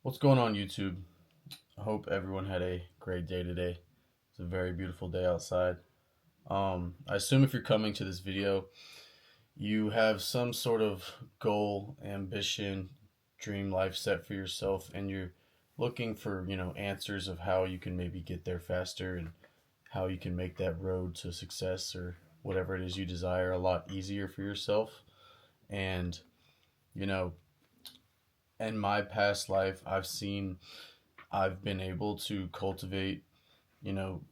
What's going on, YouTube? I hope everyone had a great day today. It's a very beautiful day outside. I assume if you're coming to this video, you have some sort of goal, ambition, dream life set for yourself, and you're looking for, answers of how you can maybe get there faster and how you can make that road to success or whatever it is you desire a lot easier for yourself. And, you know, in my past life, I've been able to cultivate, you know,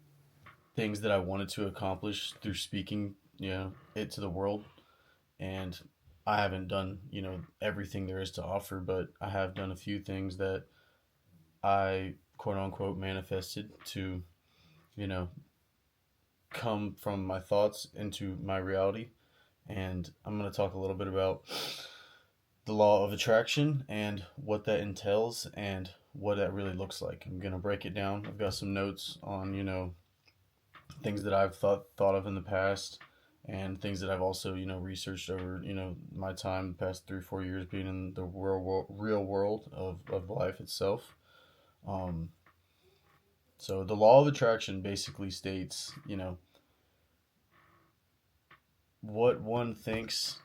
things that I wanted to accomplish through speaking, it to the world. And I haven't done, everything there is to offer, but I have done a few things that I quote unquote manifested to, you know, come from my thoughts into my reality. And I'm going to talk a little bit about the law of attraction and what that entails and what that really looks like. I'm going to break it down. I've got some notes on, things that I've thought of in the past and things that I've also, researched over, my time the past 3 4 years being in the real world of life itself. Um, so the law of attraction basically states, what one thinks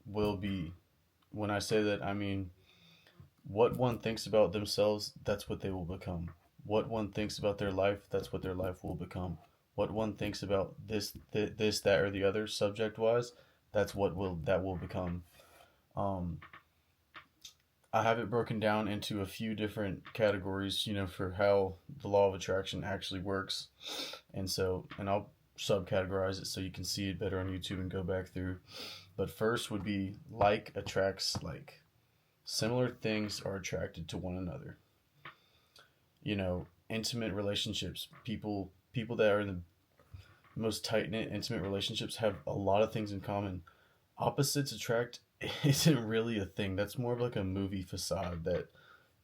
will be. When I say that, I mean what one thinks about themselves, that's what they will become. What one thinks about their life, that's what their life will become. What one thinks about this, that, or the other, subject wise, that's what will become. Um, I have it broken down into a few different categories, for how the law of attraction actually works, and I'll subcategorize it so you can see it better on YouTube and go back through. But first would be like attracts like. Similar things are attracted to one another. Intimate relationships, people that are in the most tight knit intimate relationships have a lot of things in common. Opposites attract isn't really a thing. That's more of like a movie facade that,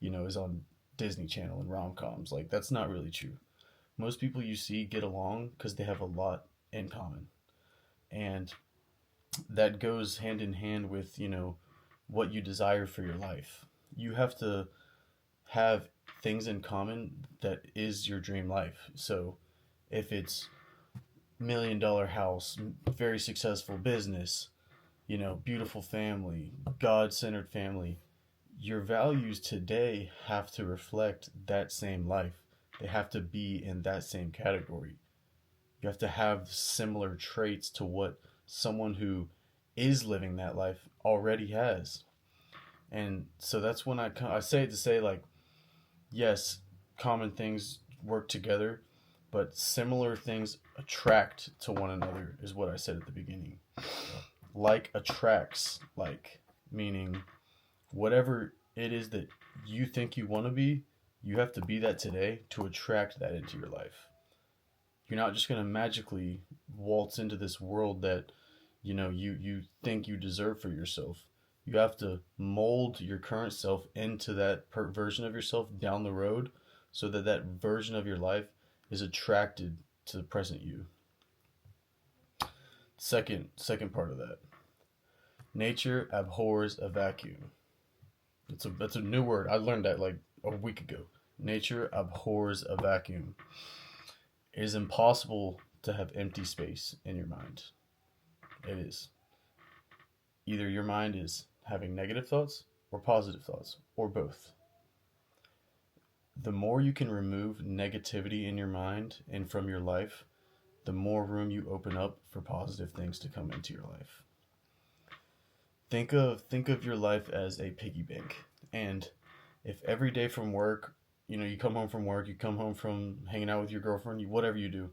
is on Disney Channel and rom coms. Like that's not really true. Most people you see get along because they have a lot in common. And that goes hand in hand with, what you desire for your life. You have to have things in common that is your dream life. So if it's $1 million house, very successful business, beautiful family, God centered family, your values today have to reflect that same life. They have to be in that same category. You have to have similar traits to what someone who is living that life already has. And so that's when I say it to say, like, yes, common things work together, but similar things attract to one another, is what I said at the beginning. Like attracts like, meaning whatever it is that you think you want to be, you have to be that today to attract that into your life. You're not just going to magically waltz into this world that you think you deserve for yourself. You have to mold your current self into that version of yourself down the road, so that that version of your life is attracted to the present you. Second part of that. Nature abhors a vacuum. That's a new word. I learned that like a week ago. Nature abhors a vacuum. It is impossible to have empty space in your mind. It is. Either your mind is having negative thoughts or positive thoughts, or both. The more you can remove negativity in your mind and from your life, the more room you open up for positive things to come into your life. Think of your life as a piggy bank. And if every day from work, you come home from work, you come home from hanging out with your girlfriend, whatever you do,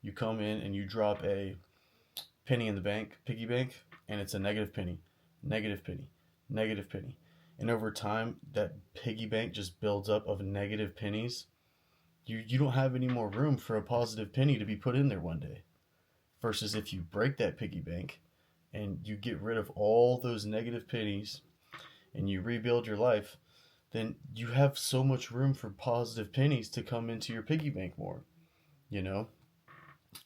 you come in and you drop a penny in the piggy bank, and it's a negative penny, negative penny, negative penny. And over time, that piggy bank just builds up of negative pennies. You don't have any more room for a positive penny to be put in there one day. Versus if you break that piggy bank and you get rid of all those negative pennies and you rebuild your life, then you have so much room for positive pennies to come into your piggy bank more. You know,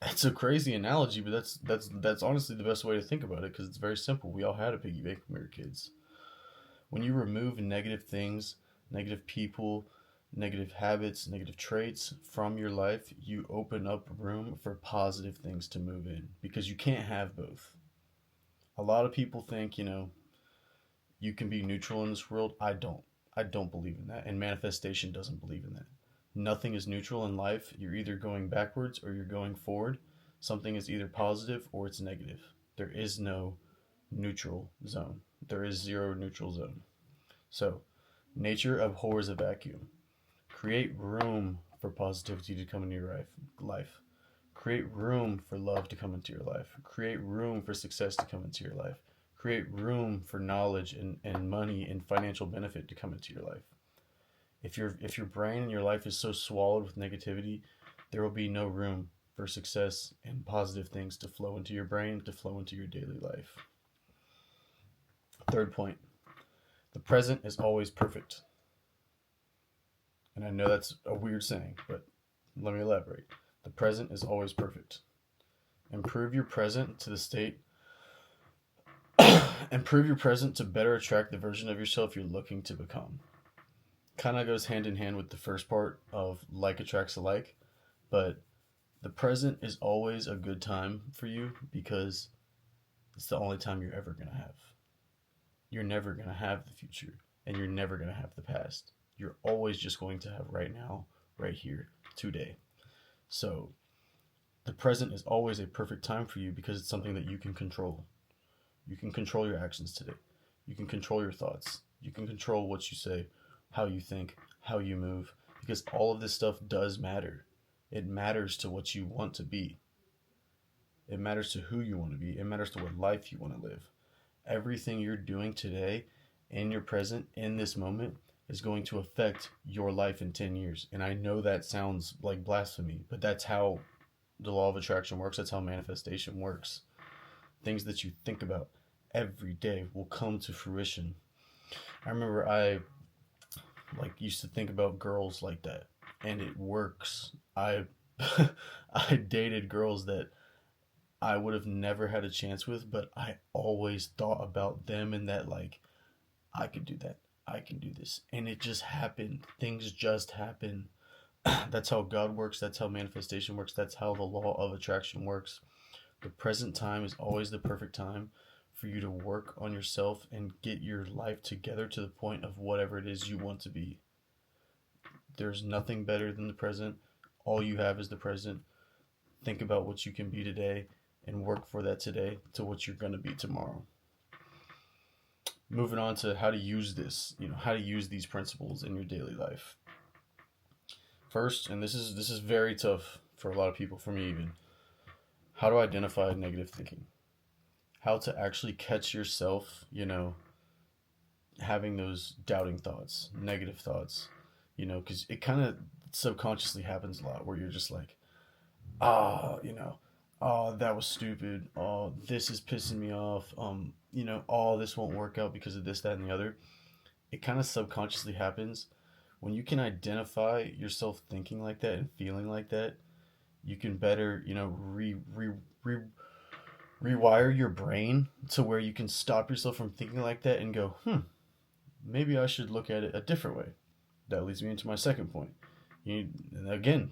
it's a crazy analogy, but that's honestly the best way to think about it, because it's very simple. We all had a piggy bank when we were kids. When you remove negative things negative people, negative habits, negative traits from your life, you open up room for positive things to move in because you can't have both. A lot of people think, you can be neutral in this world. I don't. I don't believe in that. And manifestation doesn't believe in that. Nothing is neutral in life. You're either going backwards or you're going forward. Something is either positive or it's negative. There is no neutral zone. There is zero neutral zone. So, nature abhors a vacuum. Create room for positivity to come into your life. Create room for love to come into your life. Create room for success to come into your life. Create room for knowledge and money and financial benefit to come into your life. If your brain and your life is so swallowed with negativity, there will be no room for success and positive things to flow into your brain, to flow into your daily life. Third point, the present is always perfect. And I know that's a weird saying, but let me elaborate. The present is always perfect. Improve your present to the state. Improve your present to better attract the version of yourself you're looking to become. Kind of goes hand in hand with the first part of like attracts alike, but the present is always a good time for you because it's the only time you're ever going to have. You're never going to have the future, and you're never going to have the past. You're always just going to have right now, right here, today. So the present is always a perfect time for you because it's something that you can control. You can control your actions today. You can control your thoughts. You can control what you say, how you think, how you move, because all of this stuff does matter. It matters to what you want to be. It matters to who you want to be. It matters to what life you want to live. Everything you're doing today, in your present, in this moment, is going to affect your life in 10 years. And I know that sounds like blasphemy, but that's how the law of attraction works. That's how manifestation works. Things that you think about every day will come to fruition. I remember I used to think about girls like that, and it works. I I dated girls that I would have never had a chance with, but I always thought about them and that I could do that. I can do this. And it just happened. Things just happen. That's how God works. That's how manifestation works. That's how the law of attraction works. The present time is always the perfect time for you to work on yourself and get your life together to the point of whatever it is you want to be. There's nothing better than the present. All you have is the present. Think about what you can be today and work for that today to what you're going to be tomorrow. Moving on to how to use this, how to use these principles in your daily life. First, and this is very tough for a lot of people, for me even, how to identify negative thinking. How to actually catch yourself, having those doubting thoughts, negative thoughts, because it kind of subconsciously happens a lot where you're just like, oh, that was stupid. Oh, this is pissing me off. Oh, this won't work out because of this, that, and the other. It kind of subconsciously happens. When you can identify yourself thinking like that and feeling like that, you can better, rewire your brain to where you can stop yourself from thinking like that and go, maybe I should look at it a different way. That leads me into my second point. And again,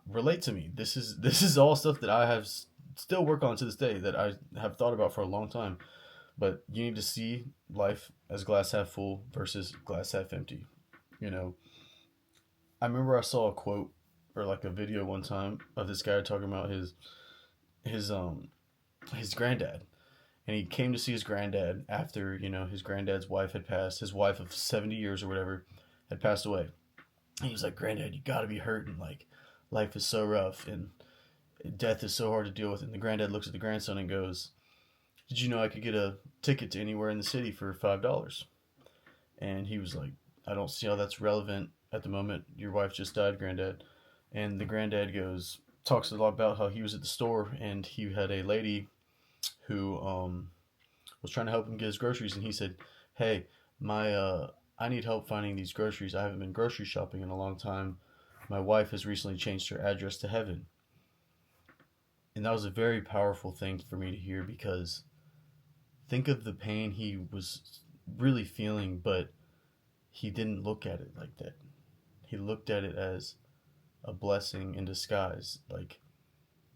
relate to me. This is all stuff that I have still work on to this day that I have thought about for a long time. But you need to see life as glass half full versus glass half empty. I remember I saw a quote or a video one time of this guy talking about his granddad, and he came to see his granddad after his granddad's wife had passed. His wife of 70 years or whatever had passed away. And he was like, "Granddad, you gotta be hurting. Life is so rough and death is so hard to deal with." And the granddad looks at the grandson and goes, "Did you know I could get a ticket to anywhere in the city for $5?" And he was like, "I don't see how that's relevant at the moment. Your wife just died, Granddad." And the granddad talks a lot about how he was at the store and he had a lady who was trying to help him get his groceries, and he said, "Hey, I need help finding these groceries. I haven't been grocery shopping in a long time. My wife has recently changed her address to heaven." And that was a very powerful thing for me to hear, because think of the pain he was really feeling, but he didn't look at it like that. He looked at it as a blessing in disguise. Like,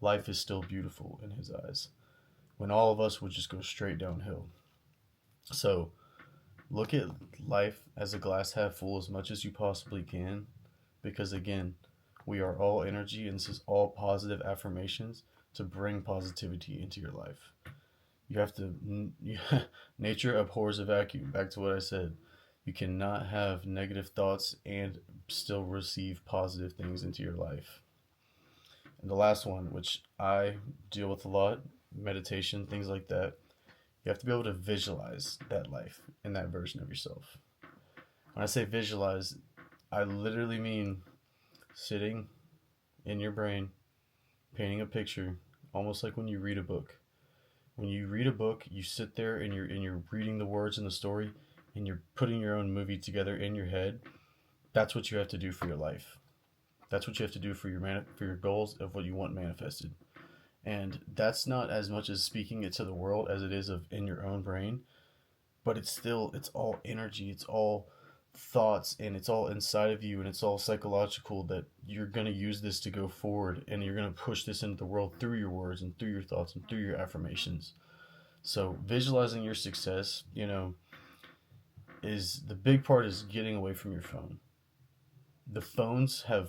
life is still beautiful in his eyes, when all of us would just go straight downhill. So, look at life as a glass half full as much as you possibly can, because again, we are all energy, and this is all positive affirmations to bring positivity into your life. You have to, nature abhors a vacuum. Back to what I said. You cannot have negative thoughts and still receive positive things into your life. And the last one, which I deal with a lot, meditation, things like that, you have to be able to visualize that life and that version of yourself. When I say visualize, I literally mean sitting in your brain, painting a picture, almost like when you read a book. When you read a book, you sit there and you're reading the words in the story, and you're putting your own movie together in your head. That's what you have to do for your life. That's what you have to do for your goals of what you want manifested. And that's not as much as speaking it to the world as it is of in your own brain, but it's all energy, it's all thoughts, and it's all inside of you, and it's all psychological, that you're going to use this to go forward, and you're going to push this into the world through your words and through your thoughts and through your affirmations. So visualizing your success, is the big part is getting away from your phone. The phones have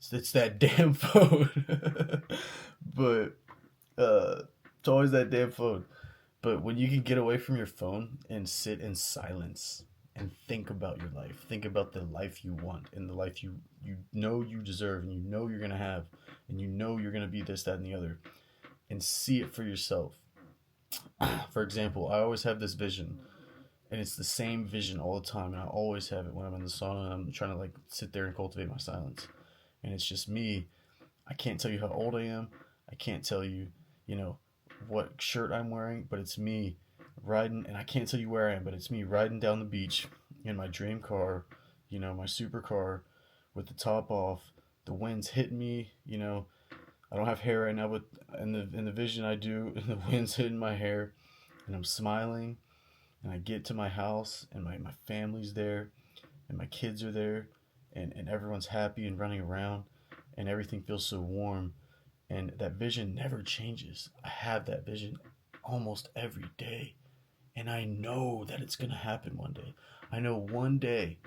it's that damn phone. But it's always that damn phone. But when you can get away from your phone and sit in silence and think about your life, think about the life you want and the life you know you deserve, and you know you're gonna have, and you know you're gonna be this, that, and the other, and see it for yourself. For example, I always have this vision, and it's the same vision all the time, and I always have it when I'm in the sauna and I'm trying to like sit there and cultivate my silence. And it's just me. I can't tell you how old I am. I can't tell you, what shirt I'm wearing, but it's me riding, and I can't tell you where I am, but it's me riding down the beach in my dream car, my supercar with the top off. The wind's hitting me, I don't have hair right now, but in the vision I do, and the wind's hitting my hair, and I'm smiling, and I get to my house, and my family's there, and my kids are there, and everyone's happy and running around, and everything feels so warm, and that vision never changes. I have that vision almost every day, and I know that it's going to happen one day. I know one day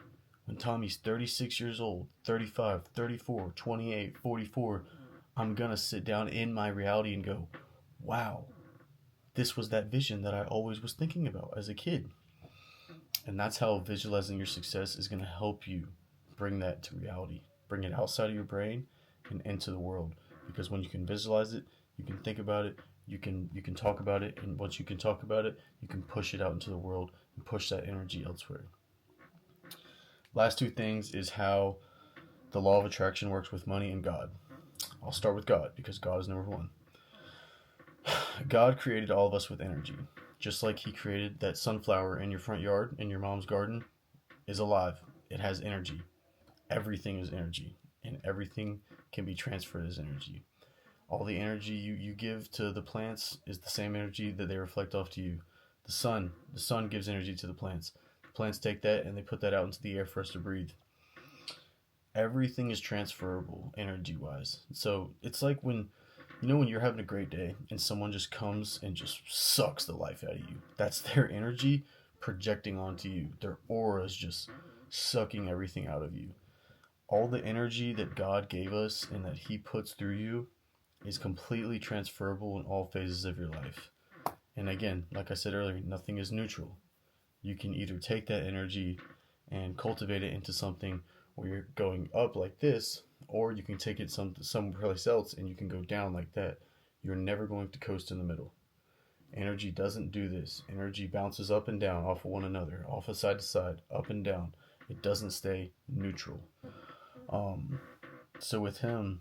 when Tommy's 36 years old, 35, 34, 28, 44, I'm going to sit down in my reality and go, wow, this was that vision that I always was thinking about as a kid. And that's how visualizing your success is going to help you bring that to reality, bring it outside of your brain and into the world. Because when you can visualize it, you can think about it, you can talk about it, and once you can talk about it, you can push it out into the world and push that energy elsewhere. Last two things is how the law of attraction works with money and God. I'll start with God because God is number one. God created all of us with energy. Just like he created that sunflower in your front yard, in your mom's garden, is alive. It has energy. Everything is energy, and everything can be transferred as energy. All the energy you give to the plants is the same energy that they reflect off to you. The sun gives energy to the plants. The plants take that and they put that out into the air for us to breathe. Everything is transferable energy wise. So it's like when you're having a great day and someone just comes and just sucks the life out of you. That's their energy projecting onto you. Their aura is just sucking everything out of you. All the energy that God gave us and that he puts through you is completely transferable in all phases of your life. And again, like I said earlier, nothing is neutral. You can either take that energy and cultivate it into something where you're going up like this, or you can take it someplace else and you can go down like that. You're never going to coast in the middle. Energy doesn't do this. Energy bounces up and down off of one another, off of side to side, up and down. It doesn't stay neutral. So with him,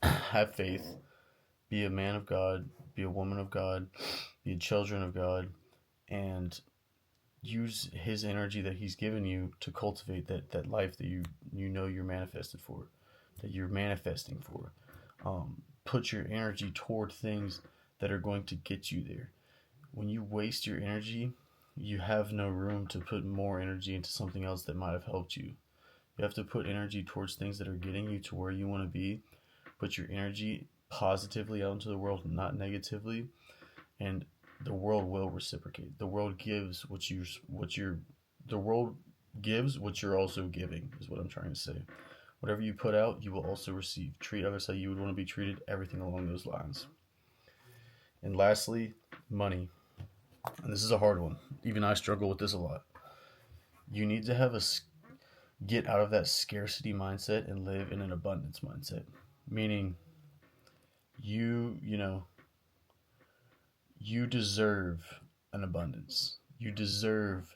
have faith, be a man of God, be a woman of God, be a children of God, and use his energy that he's given you to cultivate that life that you know you're manifested for, that you're manifesting for. Put your energy toward things that are going to get you there. When you waste your energy you have no room to put more energy into something else that might have helped you. You have to put energy towards things that are getting you to where you want to be. Put your energy positively out into the world, not negatively, and the world will reciprocate. The world gives the world gives what you're also giving, is what I'm trying to say. Whatever you put out, you will also receive. Treat others how you would want to be treated, everything along those lines. And lastly, money. And this is a hard one. Even I struggle with this a lot. You need to get out of that scarcity mindset and live in an abundance mindset. Meaning you you deserve an abundance. You deserve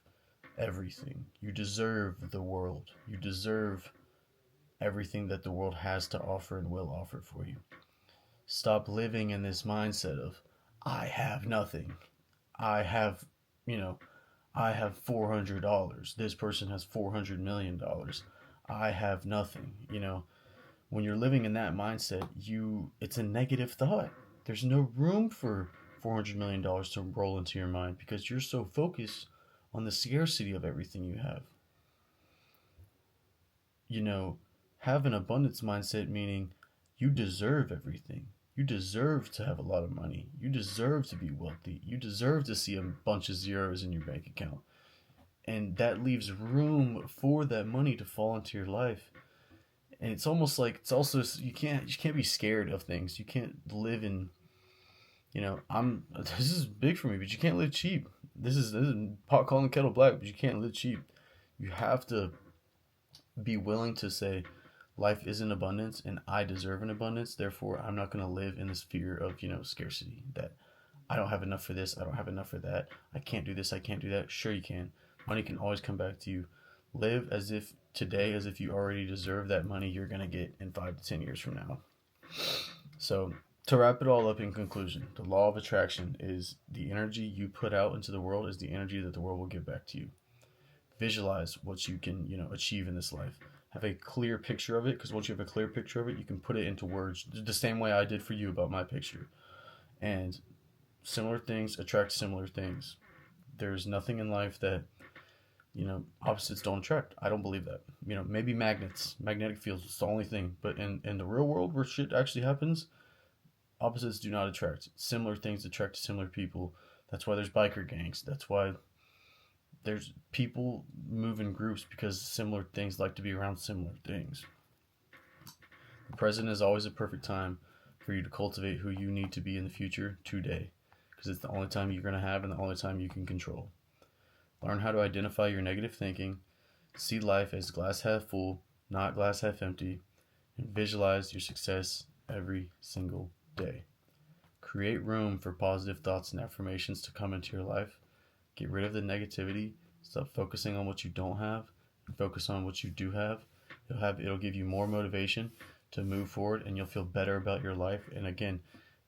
everything. You deserve the world. You deserve everything that the world has to offer and will offer for you. Stop living in this mindset of, I have nothing. I have, you know, I have $400. This person has $400 million. I have nothing. When you're living in that mindset, it's a negative thought. There's no room for $400 million to roll into your mind because you're so focused on the scarcity of everything you have. You know, have an abundance mindset, meaning you deserve everything. You deserve to have a lot of money. You deserve to be wealthy. You deserve to see a bunch of zeros in your bank account. And that leaves room for that money to fall into your life. And it's almost like it's also you can't be scared of things. You can't live in I'm this is big for me, but you can't live cheap. This is pot calling kettle black, but you can't live cheap. You have to be willing to say life is an abundance and I deserve an abundance. Therefore, I'm not going to live in this fear of, scarcity, that I don't have enough for this, I don't have enough for that. I can't do this, I can't do that. Sure you can. Money can always come back to you. Live as if today, as if you already deserve that money you're going to get in 5 to 10 years from now. So, to wrap it all up in conclusion, the law of attraction is the energy you put out into the world is the energy that the world will give back to you. Visualize what you can, achieve in this life. Have a clear picture of it, because once you have a clear picture of it, you can put it into words the same way I did for you about my picture. And similar things attract similar things. There's nothing in life that, opposites don't attract. I don't believe that. Maybe magnetic fields is the only thing. But in the real world where shit actually happens, opposites do not attract. Similar things attract similar people. That's why there's biker gangs. That's why there's people move in groups, because similar things like to be around similar things. The present is always a perfect time for you to cultivate who you need to be in the future today, because it's the only time you're going to have and the only time you can control. Learn how to identify your negative thinking, see life as glass half full, not glass half empty, and visualize your success every single day. Create room for positive thoughts and affirmations to come into your life. Get rid of the negativity. Stop focusing on what you don't have and focus on what you do have. It'll give you more motivation to move forward, and you'll feel better about your life. And again,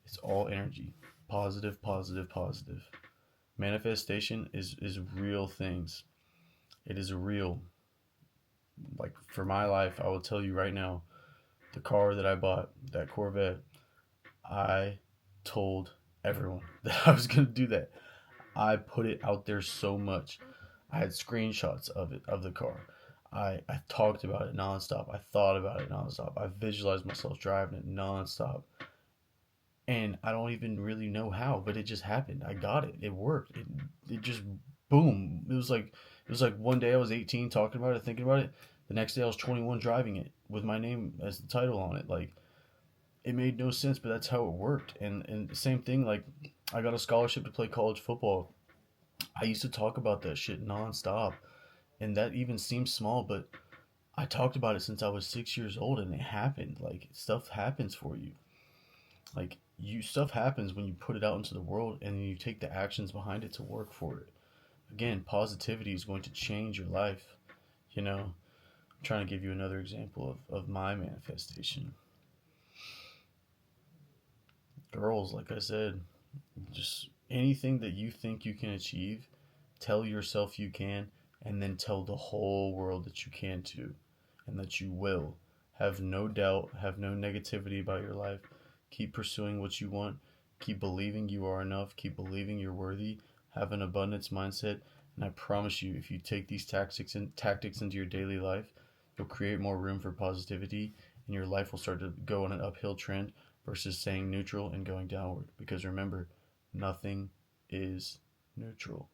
it's all energy. Positive, positive, positive. Manifestation is real things. It is real. Like for my life, I will tell you right now, the car that I bought, that Corvette, I told everyone that I was going to do that. I put it out there so much. I had screenshots of it, of the car. I talked about it nonstop. I thought about it nonstop. I visualized myself driving it nonstop. And I don't even really know how, but it just happened. I got it. It worked. It just boom. It was like one day I was 18 talking about it, thinking about it. The next day I was 21 driving it with my name as the title on it. Like, it made no sense, but that's how it worked. And the same thing, like, I got a scholarship to play college football. I used to talk about that shit nonstop, and that even seems small, but I talked about it since I was 6 years old, and it happened. Like, stuff happens for you. Like, stuff happens when you put it out into the world, and then you take the actions behind it to work for it. Again, positivity is going to change your life. I'm trying to give you another example of my manifestation. Girls, like I said, just anything that you think you can achieve, tell yourself you can, and then tell the whole world that you can too, and that you will. Have no doubt, have no negativity about your life. Keep pursuing what you want. Keep believing you are enough. Keep believing you're worthy. Have an abundance mindset, And I promise you, if you take these tactics into your daily life, you'll create more room for positivity, and your life will start to go on an uphill trend versus staying neutral and going downward. Because remember, nothing is neutral.